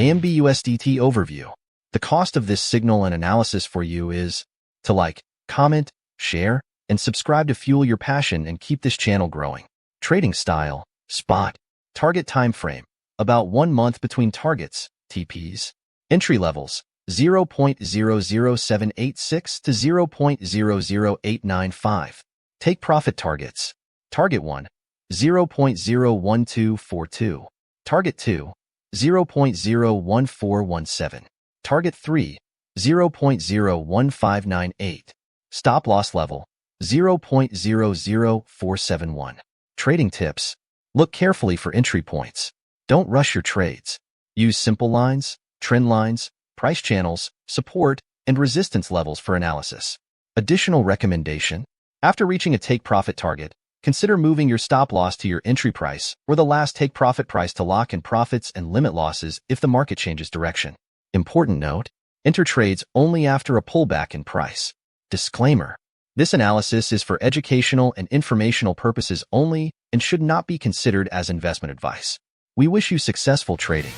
AMB-USDT Overview. The cost of this signal and analysis for you is to like, comment, share, and subscribe to fuel your passion and keep this channel growing. Trading style, spot. Target time frame, about 1 month between targets, TPs. Entry levels, 0.00786 to 0.00895. Take profit targets. Target 1, 0.01242. Target 2, 0.01417. Target 3, 0.01598. Stop loss level, 0.00471. Trading tips. Look carefully for entry points. Don't rush your trades. Use simple lines, trend lines, price channels, support, and resistance levels for analysis. Additional recommendation. After reaching a take-profit target, consider moving your stop loss to your entry price or the last take-profit price to lock in profits and limit losses if the market changes direction. Important note, enter trades only after a pullback in price. Disclaimer. This analysis is for educational and informational purposes only and should not be considered as investment advice. We wish you successful trading.